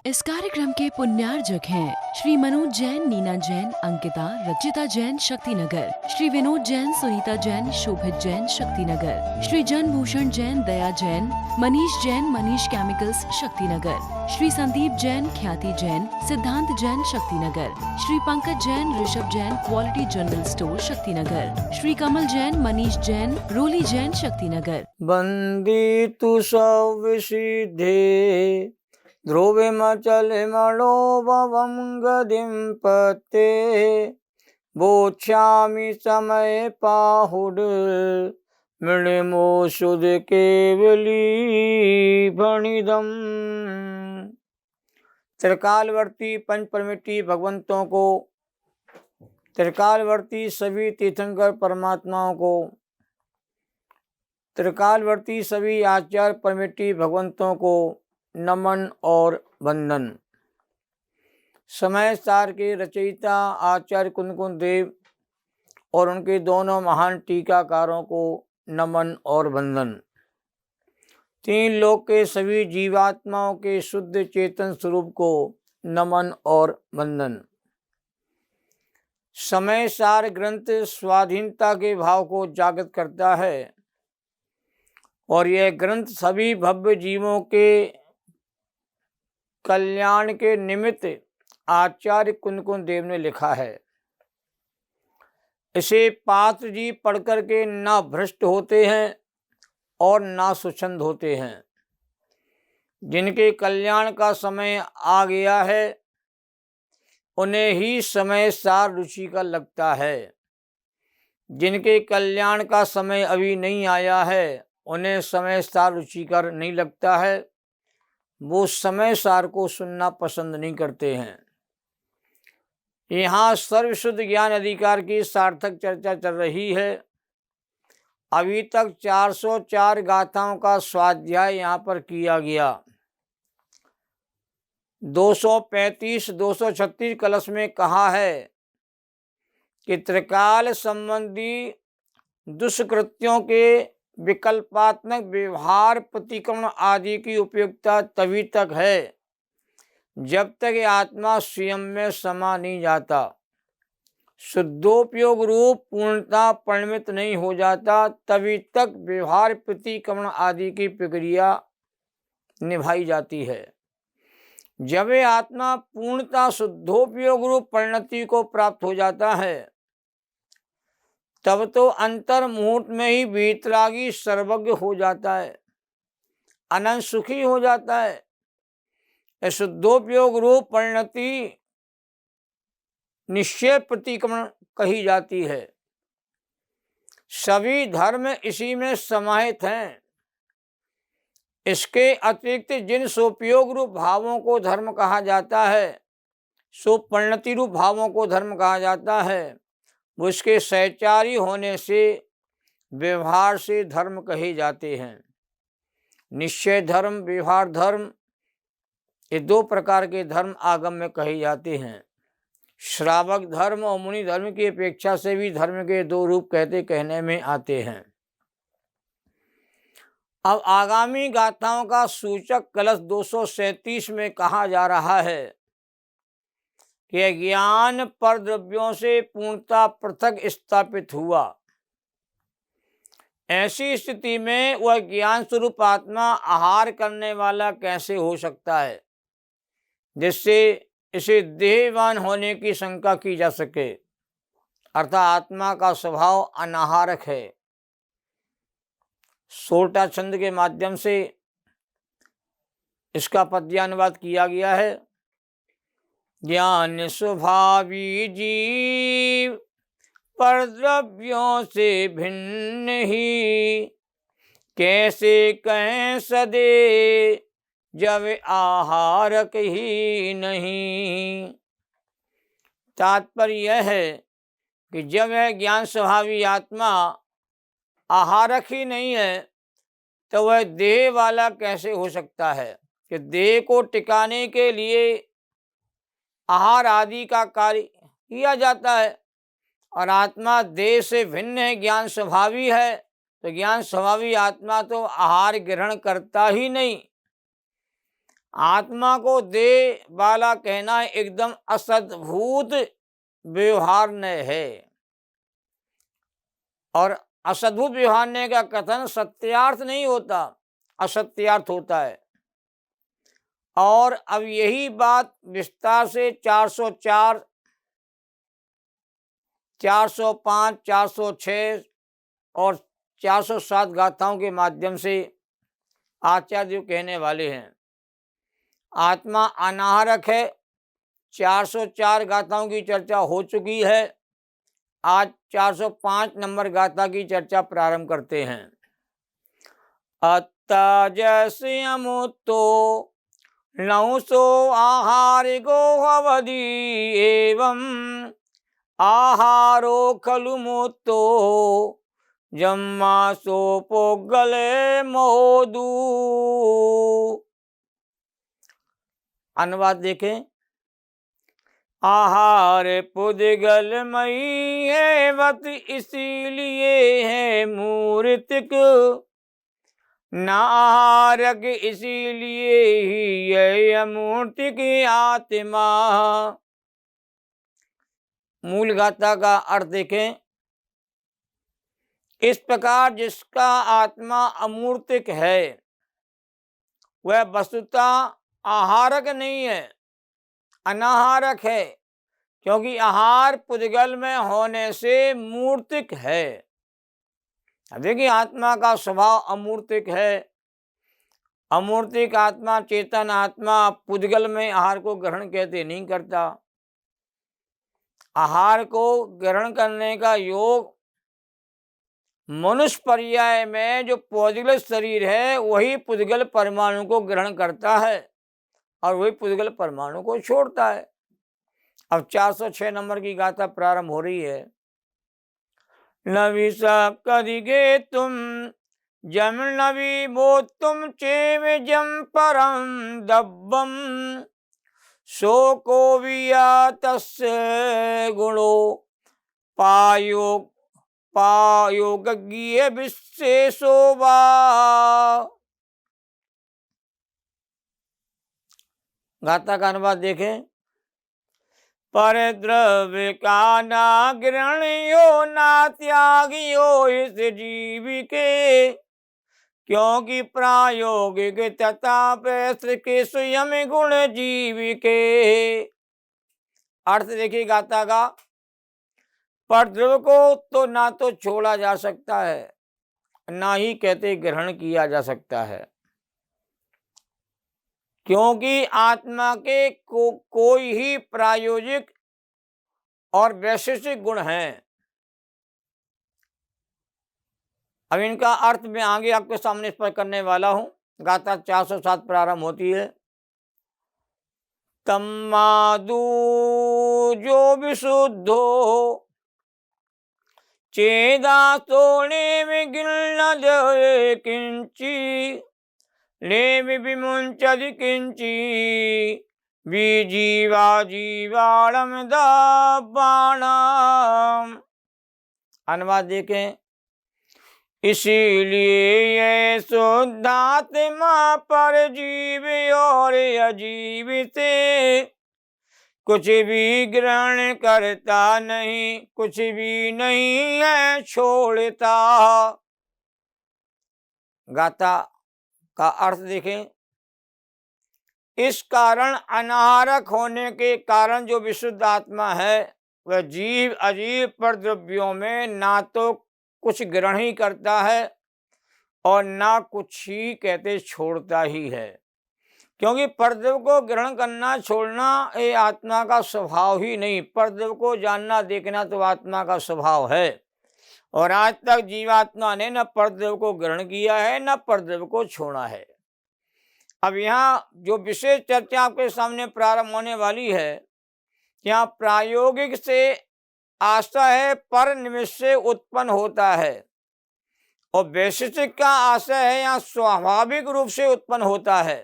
इस कार्यक्रम के पुण्यार्जक हैं Shri Manoj Jain, Neena Jain, Ankita, Rachita Jain, Shaktinagar, Shri Vinod Jain, Sunita Jain, Shobhit Jain, Shaktinagar, Shri Janbhushan Jain, Daya Jain, Manish Jain, Manish chemicals, Shaktinagar, Shri Sandeep Jain, Khyati Jain, Siddhant Jain, Shaktinagar, Shri Pankaj Jain, Rishabh Jain, quality general store, Shaktinagar, Shri Kamal Jain, Manish Jain, Roli Jain, Shaktinagar. वन्दितु सौविसिद्धे ध्रुवमचलमणोभवं गतिं पते बोक्ष्यामि समय पाहुड मृणिमोषुध केवली भणिदम्। त्रिकालवर्ती पंच परमेष्ठी भगवंतों को, त्रिकालवर्ती सभी तीर्थंकर परमात्माओं को, त्रिकालवर्ती सभी आचार्य परमेष्ठी भगवंतों को नमन और वंदन। समय सार के रचयिता आचार्य कुंदकुंद देव और उनके दोनों महान टीकाकारों को नमन और वंदन। तीन लोक के सभी जीवात्माओं के शुद्ध चेतन स्वरूप को नमन और वंदन। समय सार ग्रंथ स्वाधीनता के भाव को जागृत करता है और यह ग्रंथ सभी भव्य जीवों के कल्याण के निमित्त आचार्य कुंदकुंद देव ने लिखा है। इसे पात्र जी पढ़कर के ना भ्रष्ट होते हैं और ना स्वच्छंद होते हैं। जिनके कल्याण का समय आ गया है उन्हें ही समय सार रुचि का लगता है। जिनके कल्याण का समय अभी नहीं आया है उन्हें समय सार रुचिकर नहीं लगता है। वो समय सार को सुनना पसंद नहीं करते हैं। यहाँ सर्वशुद्ध ज्ञान अधिकार की सार्थक चर्चा चल रही है। अभी तक 404 गाथाओं का स्वाध्याय यहाँ पर किया गया। 235-236 कलश में कहा है कि त्रिकाल संबंधी दुष्कृत्यों के विकल्पात्मक व्यवहार प्रतिक्रमण आदि की उपयोगिता तभी तक है जब तक आत्मा स्वयं में समा नहीं जाता, शुद्धोपयोग रूप पूर्णता परिणमित नहीं हो जाता, तभी तक व्यवहार प्रतिक्रमण आदि की प्रक्रिया निभाई जाती है। जब आत्मा पूर्णता शुद्धोपयोग रूप परिणति को प्राप्त हो जाता है तब तो अंतर मुहूर्त में ही वीतरागी सर्वज्ञ हो जाता है, अनंत सुखी हो जाता है। शुद्धोपयोग रूप परिणति निश्चय प्रतिक्रमण कही जाती है। सभी धर्म इसी में समाहित हैं। इसके अतिरिक्त जिन सोपयोग रूप भावों को धर्म कहा जाता है, सो परिणति रूप भावों को धर्म कहा जाता है, वो इसके सहचारी होने से व्यवहार से धर्म कहे जाते हैं। निश्चय धर्म, व्यवहार धर्म, ये दो प्रकार के धर्म आगम में कहे जाते हैं। श्रावक धर्म और मुनि धर्म की अपेक्षा से भी धर्म के दो रूप कहने में आते हैं। अब आगामी गाथाओं का सूचक कलश 237 में कहा जा रहा है कि ज्ञान पर द्रव्यों से पूर्णता पृथक स्थापित हुआ। ऐसी स्थिति में वह ज्ञान स्वरूप आत्मा आहार करने वाला कैसे हो सकता है जिससे इसे देहवान होने की शंका की जा सके। अर्थात आत्मा का स्वभाव अनाहारक है। सोरठा छंद के माध्यम से इसका पद्यानुवाद किया गया है। ज्ञान स्वभावी जीव पर द्रव्यों से भिन्न ही कैसे कहें सदे जब आहारक ही नहीं। तात्पर्य यह है कि जब वह ज्ञान स्वभावी आत्मा आहारक ही नहीं है तो वह देह वाला कैसे हो सकता है कि देह को टिकाने के लिए आहार आदि का कार्य किया जाता है और आत्मा देह से भिन्न है, ज्ञान स्वभावी है, तो ज्ञान स्वभावी आत्मा तो आहार ग्रहण करता ही नहीं। आत्मा को दे वाला कहना एकदम असद्भुत व्यवहार न है, और असद्भुत व्यवहार का कथन सत्यार्थ नहीं होता, असत्यार्थ होता है। और अब यही बात विस्तार से 404, 405, 406 और 407 गाथाओं के माध्यम से आचार्य कहने वाले हैं। आत्मा अनाहरक है। 404 गाथाओं की चर्चा हो चुकी है। आज 405 नंबर गाथा की चर्चा प्रारंभ करते हैं। अत्ताजस्य अमुतो नौसो आहार गोहवदी एवं आहारो खलु मुतो जम्मासो पोगले मोदू। अनुवाद देखें। आहार पुद्गलमयी है वत इसीलिए है मूर्तिक, नारक इसीलिए ही है अमूर्तिक आत्मा। मूल गाथा का अर्थ देखें। इस प्रकार जिसका आत्मा अमूर्तिक है वह वस्तुतः आहारक नहीं है, अनाहारक है, क्योंकि आहार पुद्गल में होने से मूर्तिक है। अब देखिए, आत्मा का स्वभाव अमूर्तिक है। अमूर्तिक आत्मा, चेतन आत्मा पुद्गल में आहार को ग्रहण कहते नहीं करता। आहार को ग्रहण करने का योग मनुष्य पर्याय में जो पुद्गल शरीर है वही पुद्गल परमाणु को ग्रहण करता है और वही पुद्गल परमाणु को छोड़ता है। अब 406 नंबर की गाथा प्रारंभ हो रही है। नवीसा कदिगे तुम जम नवी वो तुम चेव जम परम दब्बम सो को विया तस्य गुणो पायोगज्ञ विशेषो वा। गाथा का अनुवाद देखें। पर द्रव्य का ना ग्रहणियो ना त्यागियो इस जीव के, क्योंकि प्रायोगिक तथा पैतृ के स्वयं गुण जीव के। अर्थ देखिए गाथा का। पर द्रव्य को तो ना तो छोड़ा जा सकता है, ना ही कहते ग्रहण किया जा सकता है, क्योंकि आत्मा के कोई ही प्रायोगिक और वैशेषिक गुण हैं। अब इनका अर्थ मैं आगे आपके सामने स्पष्ट करने वाला हूं। गाथा 407 प्रारंभ होती है। तम्मादू जो विशुद्धो चेदा तोड़े में गिलना जय किंची ले विमुंचद किंची जीवा जीवाणम दाबाणम। अनुवाद देखें। इसीलिए ये शुद्धात्मा पर जीव और अजीव से कुछ भी ग्रहण करता नहीं, कुछ भी नहीं है छोड़ता। गाथा का अर्थ देखें। इस कारण अनाहारक होने के कारण जो विशुद्ध आत्मा है वह जीव अजीव पर द्रव्यों में ना तो कुछ ग्रहण ही करता है और ना कुछ ही कहते छोड़ता ही है, क्योंकि परद्रव्य को ग्रहण करना छोड़ना ये आत्मा का स्वभाव ही नहीं। परद्रव्य को जानना देखना तो आत्मा का स्वभाव है, और आज तक जीवात्मा ने न परद्रव्य को ग्रहण किया है न परद्रव्य को छोड़ा है। अब यहाँ जो विशेष चर्चा आपके सामने प्रारंभ होने वाली है, यहाँ प्रायोगिक से आशा है पर निमित्त से उत्पन्न होता है, और वैशेषिक का आशय है यहाँ स्वाभाविक रूप से उत्पन्न होता है।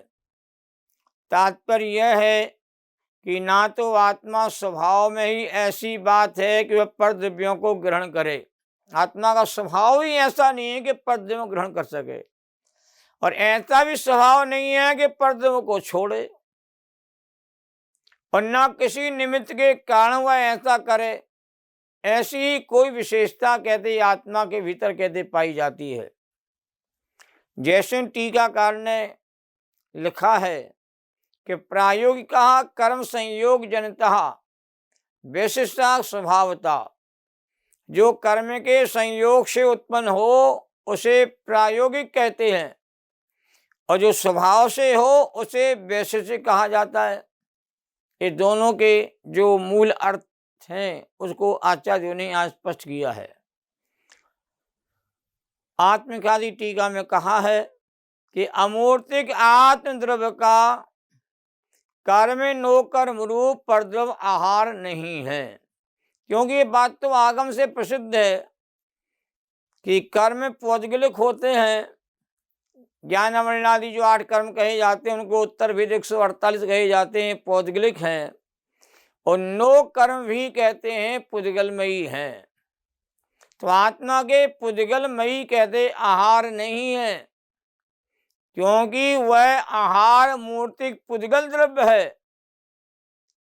तात्पर्य यह है कि ना तो आत्मा स्वभाव में ही ऐसी बात है कि वह परद्रव्यों को ग्रहण करे। आत्मा का स्वभाव ही ऐसा नहीं है कि परद्रव्यों को ग्रहण कर सके, और ऐसा भी स्वभाव नहीं है कि परद्रव्य को छोड़े, और न किसी निमित्त के कारण वह ऐसा करे। ऐसी ही कोई विशेषता कहते आत्मा के भीतर कहते पाई जाती है। जैसे टीकाकार ने लिखा है कि प्रायोगिका कर्म संयोग जनता विशिष्टा स्वभावता, जो कर्म के संयोग से उत्पन्न हो उसे प्रायोगिक कहते हैं, और जो स्वभाव से हो उसे वैशेषिक कहा जाता है। ये दोनों के जो मूल अर्थ हैं उसको आचार्यों ने आज स्पष्ट किया है। आत्मख्याति टीका में कहा है कि अमूर्तिक आत्मद्रव्य का कर्म नो कर्म रूप परद्रव्य आहार नहीं है। क्योंकि ये बात तो आगम से प्रसिद्ध है कि कर्म पौद्गलिक होते हैं। ज्ञान अमृत आदि जो 8 कर्म कहे जाते हैं उनको उत्तर वेद 148 कहे जाते हैं, पौद्गलिक हैं। और 9 कर्म भी कहते हैं पुद्गलमयी हैं। तो आत्मा के पुद्गलमयी कहते आहार नहीं है, क्योंकि वह आहार मूर्तिक पुद्गल द्रव्य है,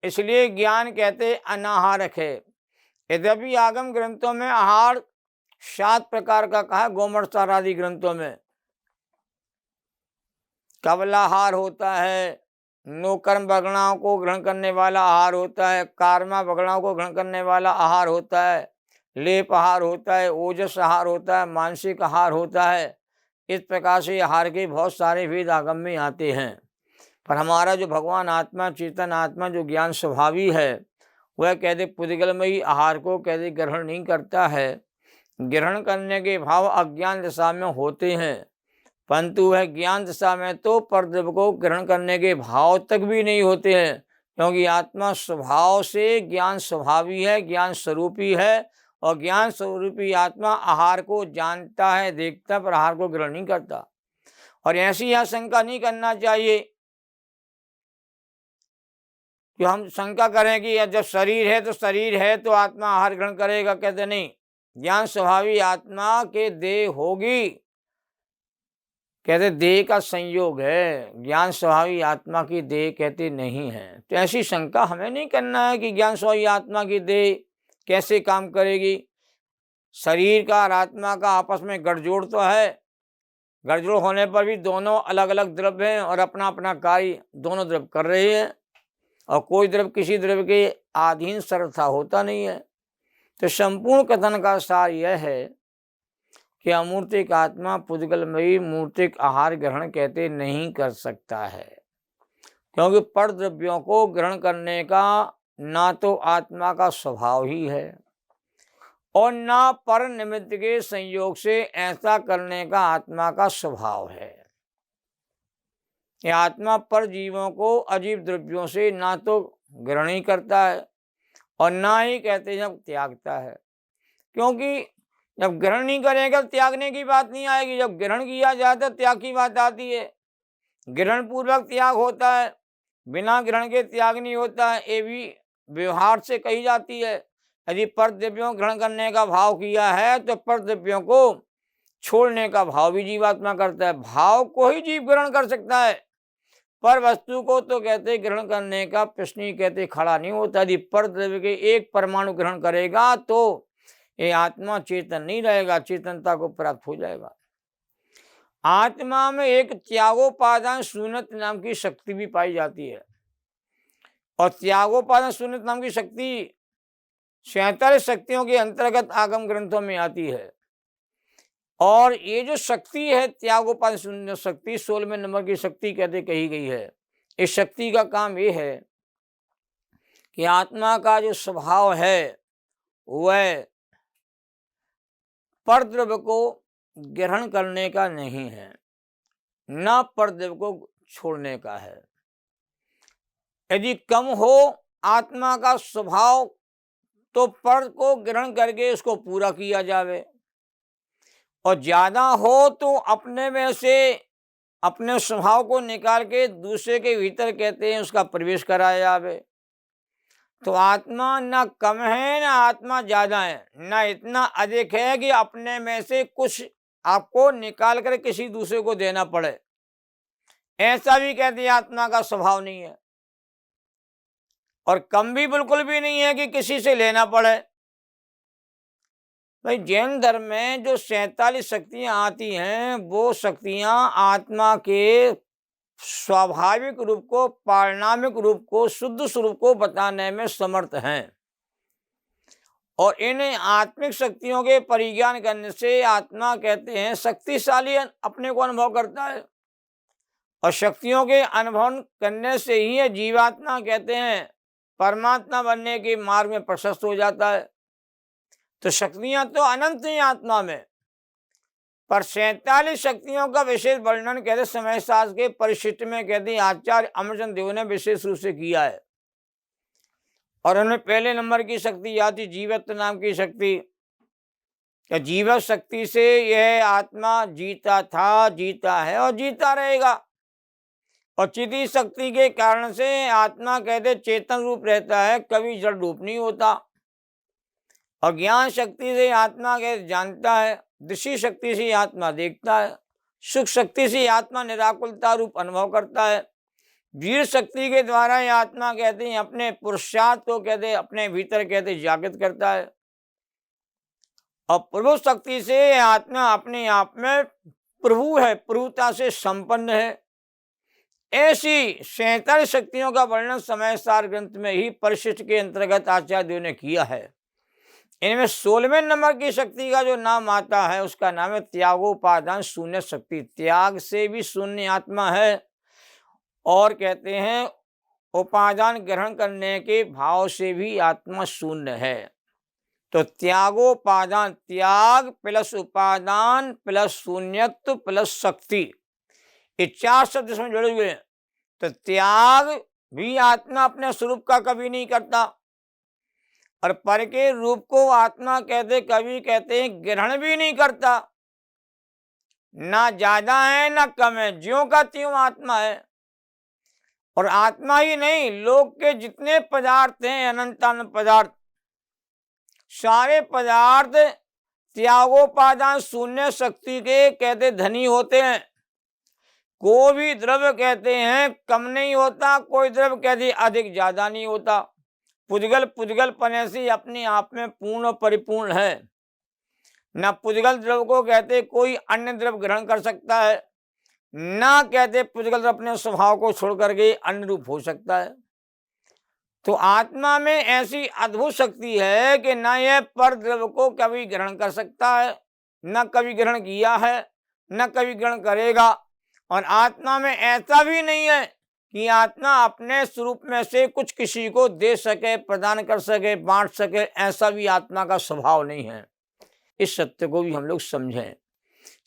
इसलिए ज्ञान कहते अनाहारक है। यद्यपि आगम ग्रंथों में आहार 7 प्रकार का कहा, गोमर्सार आदि ग्रंथों में कबलाहार होता है, नोकर्म बगड़ाओं को ग्रहण करने वाला आहार होता है, कारमा बगड़ाओं को ग्रहण करने वाला आहार होता है, लेप आहार होता है, ओजस आहार होता है, मानसिक आहार होता है। इस प्रकार से आहार के बहुत सारे भेद आगम में आते हैं। पर हमारा जो भगवान आत्मा चेतन आत्मा जो ज्ञान स्वभावी है वह कहते पुद्गलमयी आहार को कहते ग्रहण नहीं करता है। ग्रहण करने के भाव अज्ञान दशा में होते हैं, परंतु वह ज्ञान दशा में तो परद्रव्य को ग्रहण करने के भाव तक भी नहीं होते हैं, क्योंकि आत्मा स्वभाव से ज्ञान स्वभावी है, ज्ञान स्वरूपी है। और ज्ञान स्वरूपी आत्मा आहार को जानता है, देखता, पर आहार को ग्रहण नहीं करता। और ऐसी यह शंका नहीं करना चाहिए कि हम शंका करें कि जब शरीर है तो आत्मा आहार ग्रहण करेगा। कहते नहीं, ज्ञान स्वभावी आत्मा के देह होगी, कहते देह का संयोग है, ज्ञान स्वभावी आत्मा की देह कहते नहीं है। तो ऐसी शंका हमें नहीं करना है कि ज्ञान स्वभावी आत्मा की देह कैसे काम करेगी। शरीर का और आत्मा का आपस में गठजोड़ तो है, गठजोड़ होने पर भी दोनों अलग अलग द्रव्य हैं और अपना अपना कार्य दोनों द्रव्य कर रहे हैं, और कोई द्रव्य किसी द्रव्य के अधीन सर्वथा होता नहीं है। तो संपूर्ण कथन का सार यह है कि अमूर्तिक आत्मा पुद्गलमयी मूर्तिक आहार ग्रहण कहते नहीं कर सकता है, क्योंकि पर द्रव्यों को ग्रहण करने का ना तो आत्मा का स्वभाव ही है और ना पर निमित्त के संयोग से ऐसा करने का आत्मा का स्वभाव है। यह आत्मा पर जीवों को अजीब द्रव्यों से ना तो ग्रहण ही करता है और ना ही कहते जब त्यागता है, क्योंकि जब ग्रहण नहीं करेगा त्यागने की बात नहीं आएगी। जब ग्रहण किया जाता है त्याग की बात आती है। ग्रहण पूर्वक त्याग होता है, बिना ग्रहण के त्याग नहीं होता है। ये भी व्यवहार से कही जाती है। यदि पर द्रव्यों ग्रहण करने का भाव किया है तो पर द्रव्यों को छोड़ने का भाव भी जीवात्मा करता है। भाव को ही जीव ग्रहण कर सकता है, पर वस्तु को तो कहते ग्रहण करने का प्रश्न ही कहते खड़ा नहीं होता। यदि पर द्रव्य के एक परमाणु ग्रहण करेगा तो ये आत्मा चेतन नहीं रहेगा, चेतनता को प्राप्त हो जाएगा। आत्मा में एक त्यागोपादान शून्यत नाम की शक्ति भी पाई जाती है, और त्यागोपादान शून्यत नाम की शक्ति 47 शक्तियों के अंतर्गत आगम ग्रंथों में आती है। और ये जो शक्ति है त्यागोपादान शून्य शक्ति 16वें नंबर की शक्ति कहते कही गई है। इस शक्ति का काम ये है कि आत्मा का जो स्वभाव है वह परद्रव्य को ग्रहण करने का नहीं है, न परद्रव्य को छोड़ने का है। यदि कम हो आत्मा का स्वभाव तो पर को ग्रहण करके उसको पूरा किया जावे, और ज्यादा हो तो अपने में से अपने स्वभाव को निकाल के दूसरे के भीतर कहते हैं उसका प्रवेश कराया जावे। तो आत्मा न कम है न आत्मा ज्यादा है, न इतना अधिक है कि अपने में से कुछ आपको निकाल कर किसी दूसरे को देना पड़े। ऐसा भी कहते हैं आत्मा का स्वभाव नहीं है, और कम भी बिल्कुल भी नहीं है कि किसी से लेना पड़े। भाई जैन धर्म में जो 47 शक्तियां आती हैं, वो शक्तियां आत्मा के स्वाभाविक रूप को, पारिणामिक रूप को, शुद्ध स्वरूप को बताने में समर्थ हैं। और इन आत्मिक शक्तियों के परिज्ञान करने से आत्मा कहते हैं शक्तिशाली अपने को अनुभव करता है, और शक्तियों के अनुभव करने से ही जीवात्मा कहते हैं परमात्मा बनने के मार्ग में प्रशस्त हो जाता है। तो शक्तियां तो अनंत हैं आत्मा में, पर 47 शक्तियों का विशेष वर्णन कहते समय शास्त्र के परिशिष्ट में कहते आचार्य अमरचंद देव ने विशेष रूप से किया है। और उन्हें पहले नंबर की शक्ति याद थी जीवत्व नाम की शक्ति। जीवत शक्ति से यह आत्मा जीता था, जीता है और जीता रहेगा। और चिति शक्ति के कारण से आत्मा कहते चेतन रूप रहता है, कभी जड़ रूप नहीं होता। और ज्ञान शक्ति से आत्मा कहते जानता है, दृष्टि शक्ति से आत्मा देखता है, सुख शक्ति से आत्मा निराकुलता रूप अनुभव करता है, वीर शक्ति के द्वारा ये आत्मा कहते हैं अपने पुरुषार्थ को कहते अपने भीतर कहते जागृत करता है, और प्रभु शक्ति से आत्मा अपने आप में प्रभु है, प्रभुता से संपन्न है। ऐसी 47 शक्तियों का वर्णन समय सार ग्रंथ में ही परिशिष्ट के अंतर्गत आचार्यों ने किया है। इनमें 16वें नंबर की शक्ति का जो नाम आता है उसका नाम है त्यागोपादान शून्य शक्ति। त्याग से भी शून्य आत्मा है, और कहते हैं उपादान ग्रहण करने के भाव से भी आत्मा शून्य है। तो त्यागोपादान, त्याग प्लस उपादान प्लस शून्यत्व प्लस शक्ति, ये 4 शब्द इसमें जुड़े हुए हैं। तो त्याग भी आत्मा अपने स्वरूप का कभी नहीं करता, और पर के रूप को आत्मा कहते कभी कहते हैं ग्रहण भी नहीं करता। ना ज्यादा है ना कम है, ज्यों का त्यों आत्मा है। और आत्मा ही नहीं, लोक के जितने पदार्थ हैं अनंतानंत पदार्थ, सारे पदार्थ त्यागोपादान शून्य शक्ति के कहते धनी होते हैं। कोई भी द्रव्य कहते हैं कम नहीं होता, कोई द्रव्य कहते अधिक ज्यादा नहीं होता। पुद्गल पने से अपने आप में पूर्ण परिपूर्ण है। न पुद्गल द्रव्य को कहते कोई अन्य द्रव्य ग्रहण कर सकता है, ना कहते पुद्गल अपने स्वभाव को छोड़ करके अन्य रूप हो सकता है। तो आत्मा में ऐसी अद्भुत शक्ति है कि न यह पर द्रव्य को कभी ग्रहण कर सकता है, न कभी ग्रहण किया है, न कभी ग्रहण करेगा। और आत्मा में ऐसा भी नहीं है कि आत्मा अपने स्वरूप में से कुछ किसी को दे सके, प्रदान कर सके, बांट सके, ऐसा भी आत्मा का स्वभाव नहीं है। इस सत्य को भी हम लोग समझें।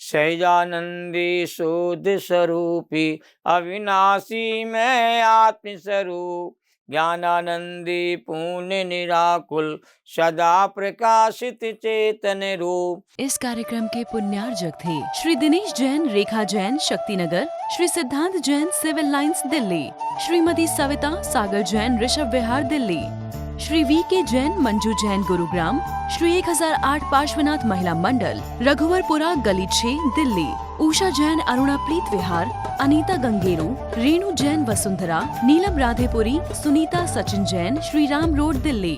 सहजानंदी शुद्ध स्वरूपी अविनाशी मैं आत्म स्वरूप, ज्ञानानंदी पूर्ण निराकुल सदा प्रकाशित चेतन रूप। इस कार्यक्रम के पुण्यार्जक थे श्री दिनेश जैन, रेखा जैन, शक्तिनगर, श्री सिद्धांत जैन, सिविल लाइंस, दिल्ली, श्रीमती सविता सागर जैन, ऋषभ विहार, दिल्ली, श्री VK जैन, मंजू जैन, गुरुग्राम, श्री 1008 पार्श्वनाथ महिला मंडल, रघुवरपुरा, गली 6, दिल्ली, उषा जैन, अरुणा प्रीत विहार, अनीता गंगेरू, रेणु जैन, वसुंधरा, नीलम राधेपुरी, सुनीता सचिन जैन, श्री राम रोड, दिल्ली।